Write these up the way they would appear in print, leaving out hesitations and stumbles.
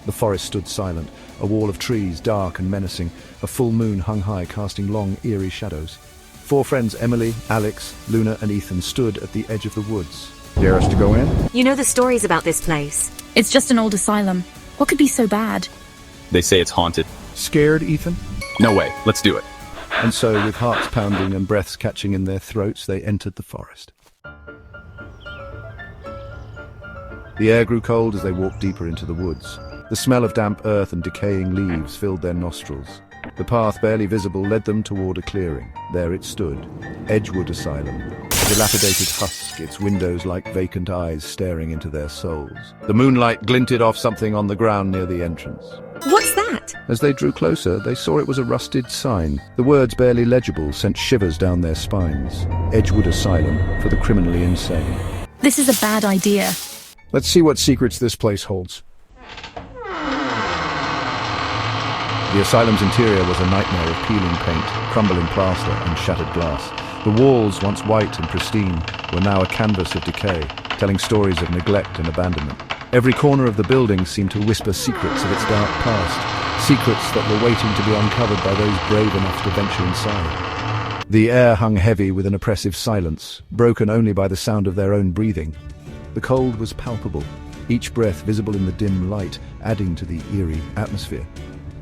The forest stood silent, a wall of trees, dark and menacing. A full moon hung high, casting long, eerie shadows. Four friends, Emily, Alex, Luna and Ethan, stood at the edge of the woods. Dare us to go in? You know the stories about this place. It's just an old asylum. What could be so bad? They say it's haunted. Scared, Ethan? No way, let's do it. And so, with hearts pounding and breaths catching in their throats, they entered the forest. The air grew cold as they walked deeper into the woods. The smell of damp earth and decaying leaves filled their nostrils. The path, barely visible, led them toward a clearing. There it stood, Edgewood Asylum. A dilapidated husk, its windows like vacant eyes staring into their souls. The moonlight glinted off something on the ground near the entrance. What's that? As they drew closer, they saw it was a rusted sign. The words, barely legible, sent shivers down their spines. Edgewood Asylum for the criminally insane. This is a bad idea. Let's see what secrets this place holds. The asylum's interior was a nightmare of peeling paint, crumbling plaster and shattered glass. The walls, once white and pristine, were now a canvas of decay, telling stories of neglect and abandonment. Every corner of the building seemed to whisper secrets of its dark past, secrets that were waiting to be uncovered by those brave enough to venture inside. The air hung heavy with an oppressive silence, broken only by the sound of their own breathing. The cold was palpable, each breath visible in the dim light, adding to the eerie atmosphere.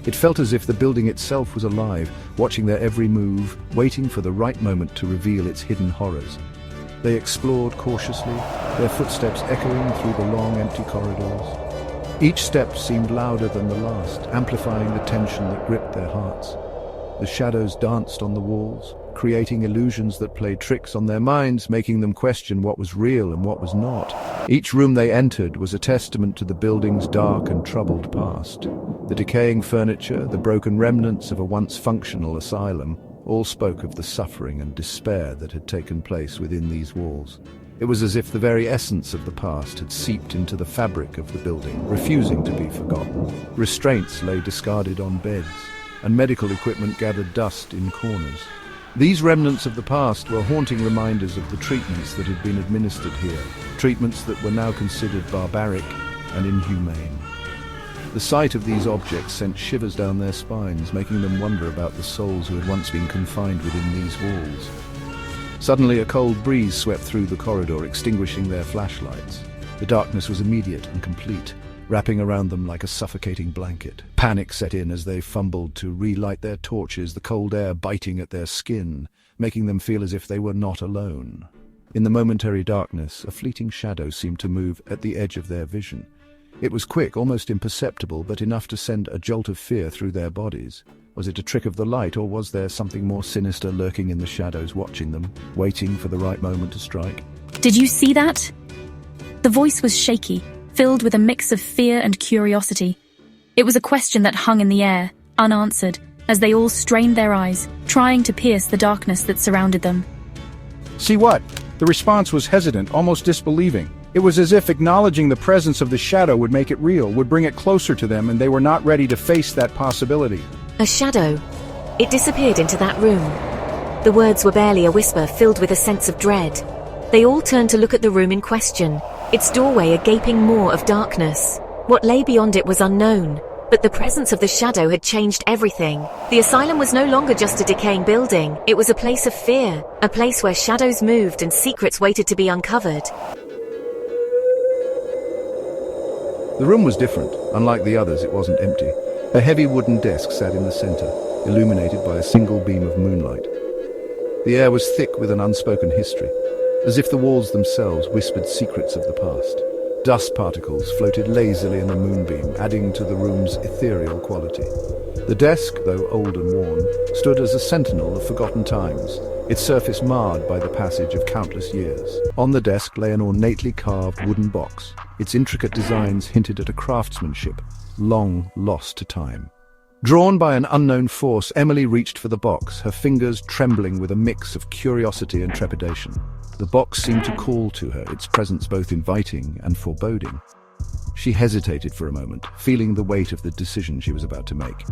It felt as if the building itself was alive, watching their every move, waiting for the right moment to reveal its hidden horrors. They explored cautiously, their footsteps echoing through the long, empty corridors. Each step seemed louder than the last, amplifying the tension that gripped their hearts. The shadows danced on the walls, creating illusions that played tricks on their minds, making them question what was real and what was not. Each room they entered was a testament to the building's dark and troubled past. The decaying furniture, the broken remnants of a once functional asylum, all spoke of the suffering and despair that had taken place within these walls. It was as if the very essence of the past had seeped into the fabric of the building, refusing to be forgotten. Restraints lay discarded on beds, and medical equipment gathered dust in corners. These remnants of the past were haunting reminders of the treatments that had been administered here, treatments that were now considered barbaric and inhumane. The sight of these objects sent shivers down their spines, making them wonder about the souls who had once been confined within these walls. Suddenly, a cold breeze swept through the corridor, extinguishing their flashlights. The darkness was immediate and complete, wrapping around them like a suffocating blanket. Panic set in as they fumbled to relight their torches, the cold air biting at their skin, making them feel as if they were not alone. In the momentary darkness, a fleeting shadow seemed to move at the edge of their vision. It was quick, almost imperceptible, but enough to send a jolt of fear through their bodies. Was it a trick of the light, or was there something more sinister lurking in the shadows, watching them, waiting for the right moment to strike? Did you see that? The voice was shaky, filled with a mix of fear and curiosity. It was a question that hung in the air, unanswered, as they all strained their eyes, trying to pierce the darkness that surrounded them. See what? The response was hesitant, almost disbelieving. It was as if acknowledging the presence of the shadow would make it real, would bring it closer to them, and they were not ready to face that possibility. A shadow. It disappeared into that room. The words were barely a whisper, filled with a sense of dread. They all turned to look at the room in question, its doorway a gaping maw of darkness. What lay beyond it was unknown, but the presence of the shadow had changed everything. The asylum was no longer just a decaying building, it was a place of fear, a place where shadows moved and secrets waited to be uncovered. The room was different. Unlike the others, it wasn't empty. A heavy wooden desk sat in the center, illuminated by a single beam of moonlight. The air was thick with an unspoken history, as if the walls themselves whispered secrets of the past. Dust particles floated lazily in the moonbeam, adding to the room's ethereal quality. The desk, though old and worn, stood as a sentinel of forgotten times, its surface marred by the passage of countless years. On the desk lay an ornately carved wooden box. Its intricate designs hinted at a craftsmanship long lost to time. Drawn by an unknown force, Emily reached for the box, her fingers trembling with a mix of curiosity and trepidation. The box seemed to call to her, its presence both inviting and foreboding. She hesitated for a moment, feeling the weight of the decision she was about to make.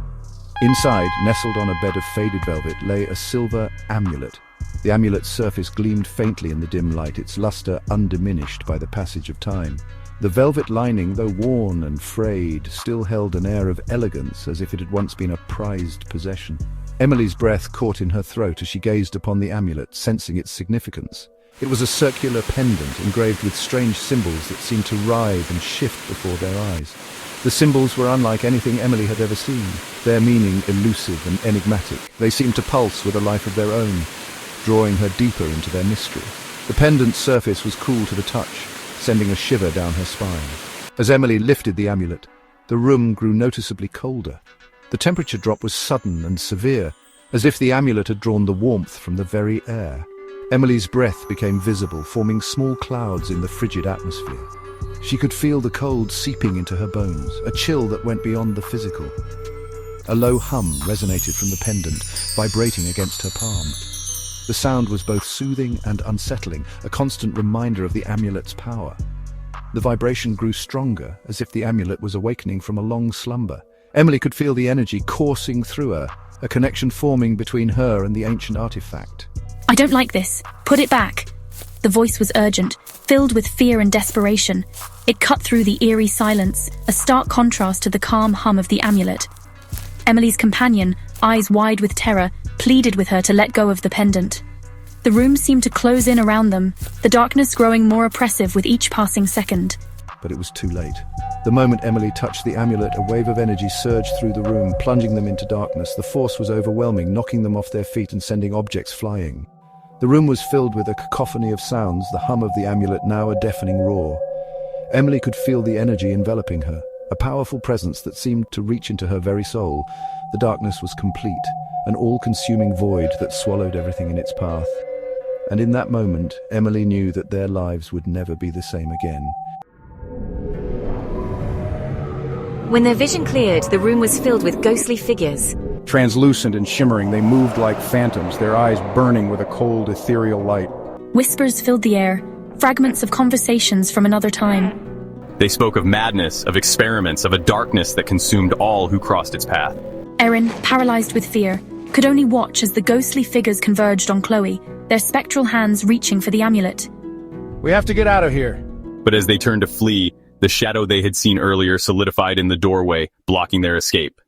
Inside, nestled on a bed of faded velvet, lay a silver amulet. The amulet's surface gleamed faintly in the dim light, its luster undiminished by the passage of time. The velvet lining, though worn and frayed, still held an air of elegance as if it had once been a prized possession. Emily's breath caught in her throat as she gazed upon the amulet, sensing its significance. It was a circular pendant engraved with strange symbols that seemed to writhe and shift before their eyes. The symbols were unlike anything Emily had ever seen, their meaning elusive and enigmatic. They seemed to pulse with a life of their own, drawing her deeper into their mystery. The pendant's surface was cool to the touch, sending a shiver down her spine. As Emily lifted the amulet, the room grew noticeably colder. The temperature drop was sudden and severe, as if the amulet had drawn the warmth from the very air. Emily's breath became visible, forming small clouds in the frigid atmosphere. She could feel the cold seeping into her bones, a chill that went beyond the physical. A low hum resonated from the pendant, vibrating against her palm. The sound was both soothing and unsettling, a constant reminder of the amulet's power. The vibration grew stronger, as if the amulet was awakening from a long slumber. Emily could feel the energy coursing through her, a connection forming between her and the ancient artifact. I don't like this. Put it back. The voice was urgent, filled with fear and desperation. It cut through the eerie silence, a stark contrast to the calm hum of the amulet. Emily's companion, eyes wide with terror, pleaded with her to let go of the pendant. The room seemed to close in around them, the darkness growing more oppressive with each passing second. But it was too late. The moment Emily touched the amulet, a wave of energy surged through the room, plunging them into darkness. The force was overwhelming, knocking them off their feet and sending objects flying. The room was filled with a cacophony of sounds, the hum of the amulet now a deafening roar. Emily could feel the energy enveloping her, a powerful presence that seemed to reach into her very soul. The darkness was complete, an all-consuming void that swallowed everything in its path. And in that moment, Emily knew that their lives would never be the same again. When their vision cleared, the room was filled with ghostly figures. Translucent and shimmering, they moved like phantoms, their eyes burning with a cold, ethereal light. Whispers filled the air, fragments of conversations from another time. They spoke of madness, of experiments, of a darkness that consumed all who crossed its path. Erin, paralyzed with fear, could only watch as the ghostly figures converged on Chloe, their spectral hands reaching for the amulet. We have to get out of here. But as they turned to flee, the shadow they had seen earlier solidified in the doorway, blocking their escape.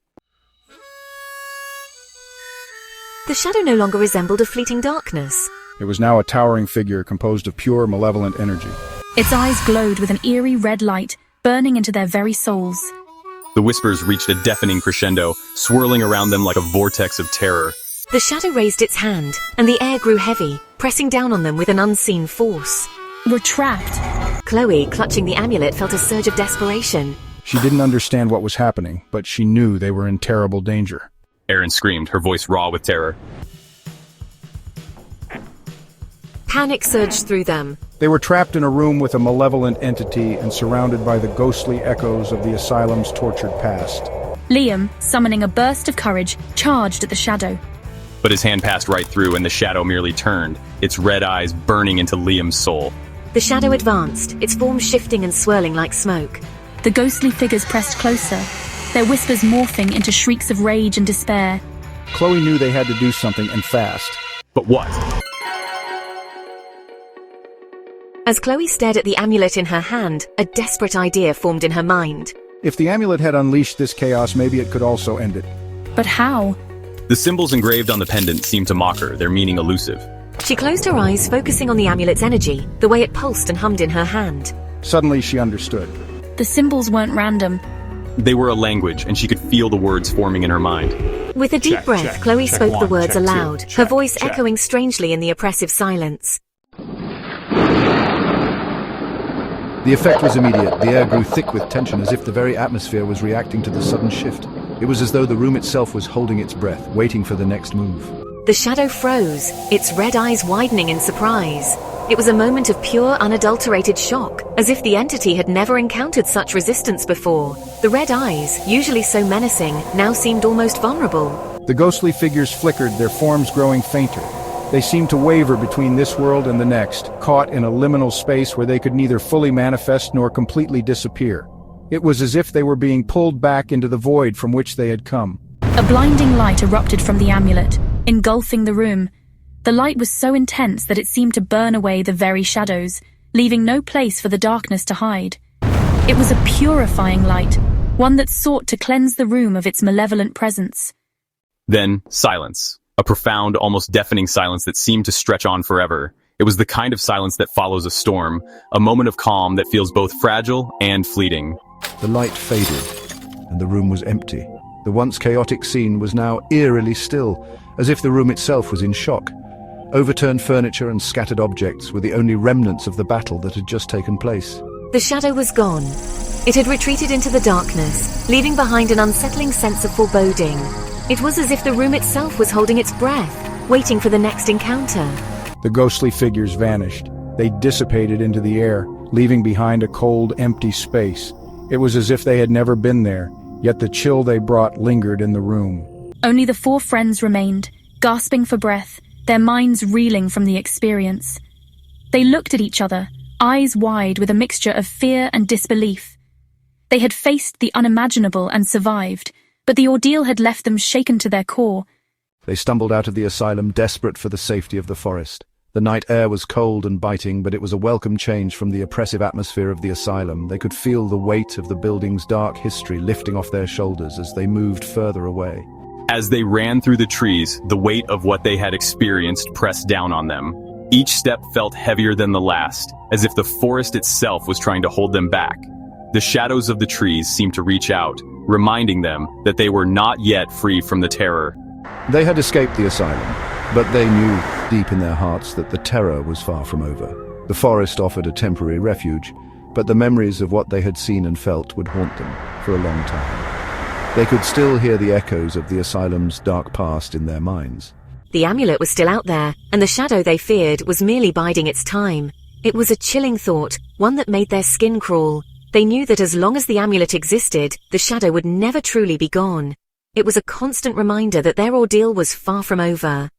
The shadow no longer resembled a fleeting darkness. It was now a towering figure composed of pure, malevolent energy. Its eyes glowed with an eerie red light, burning into their very souls. The whispers reached a deafening crescendo, swirling around them like a vortex of terror. The shadow raised its hand, and the air grew heavy, pressing down on them with an unseen force. We're trapped. Chloe, clutching the amulet, felt a surge of desperation. She didn't understand what was happening, but she knew they were in terrible danger. Erin screamed, her voice raw with terror. Panic surged through them. They were trapped in a room with a malevolent entity and surrounded by the ghostly echoes of the asylum's tortured past. Liam, summoning a burst of courage, charged at the shadow. But his hand passed right through and the shadow merely turned, its red eyes burning into Liam's soul. The shadow advanced, its form shifting and swirling like smoke. The ghostly figures pressed closer, their whispers morphing into shrieks of rage and despair. Chloe knew they had to do something, and fast. But what? As Chloe stared at the amulet in her hand, a desperate idea formed in her mind. If the amulet had unleashed this chaos, maybe it could also end it. But how? The symbols engraved on the pendant seemed to mock her, their meaning elusive. She closed her eyes, focusing on the amulet's energy, the way it pulsed and hummed in her hand. Suddenly she understood. The symbols weren't random. They were a language, and she could feel the words forming in her mind. With a deep breath, Chloe spoke the words aloud, her voice echoing strangely in the oppressive silence. The effect was immediate. The air grew thick with tension, as if the very atmosphere was reacting to the sudden shift. It was as though the room itself was holding its breath, waiting for the next move. The shadow froze, its red eyes widening in surprise. It was a moment of pure, unadulterated shock, as if the entity had never encountered such resistance before. The red eyes, usually so menacing, now seemed almost vulnerable. The ghostly figures flickered, their forms growing fainter. They seemed to waver between this world and the next, caught in a liminal space where they could neither fully manifest nor completely disappear. It was as if they were being pulled back into the void from which they had come. A blinding light erupted from the amulet, engulfing the room. The light was so intense that it seemed to burn away the very shadows, leaving no place for the darkness to hide. It was a purifying light, one that sought to cleanse the room of its malevolent presence. Then, silence. A profound, almost deafening silence that seemed to stretch on forever. It was the kind of silence that follows a storm, a moment of calm that feels both fragile and fleeting. The light faded, and the room was empty. The once chaotic scene was now eerily still, as if the room itself was in shock. Overturned furniture and scattered objects were the only remnants of the battle that had just taken place. The shadow was gone. It had retreated into the darkness, leaving behind an unsettling sense of foreboding. It was as if the room itself was holding its breath, waiting for the next encounter. The ghostly figures vanished. They dissipated into the air, leaving behind a cold, empty space. It was as if they had never been there, yet the chill they brought lingered in the room. Only the four friends remained, gasping for breath, their minds reeling from the experience. They looked at each other, eyes wide with a mixture of fear and disbelief. They had faced the unimaginable and survived, but the ordeal had left them shaken to their core. They stumbled out of the asylum, desperate for the safety of the forest. The night air was cold and biting, but it was a welcome change from the oppressive atmosphere of the asylum. They could feel the weight of the building's dark history lifting off their shoulders as they moved further away. As they ran through the trees, the weight of what they had experienced pressed down on them. Each step felt heavier than the last, as if the forest itself was trying to hold them back. The shadows of the trees seemed to reach out, reminding them that they were not yet free from the terror. They had escaped the asylum, but they knew deep in their hearts that the terror was far from over. The forest offered a temporary refuge, but the memories of what they had seen and felt would haunt them for a long time. They could still hear the echoes of the asylum's dark past in their minds. The amulet was still out there, and the shadow they feared was merely biding its time. It was a chilling thought, one that made their skin crawl. They knew that as long as the amulet existed, the shadow would never truly be gone. It was a constant reminder that their ordeal was far from over.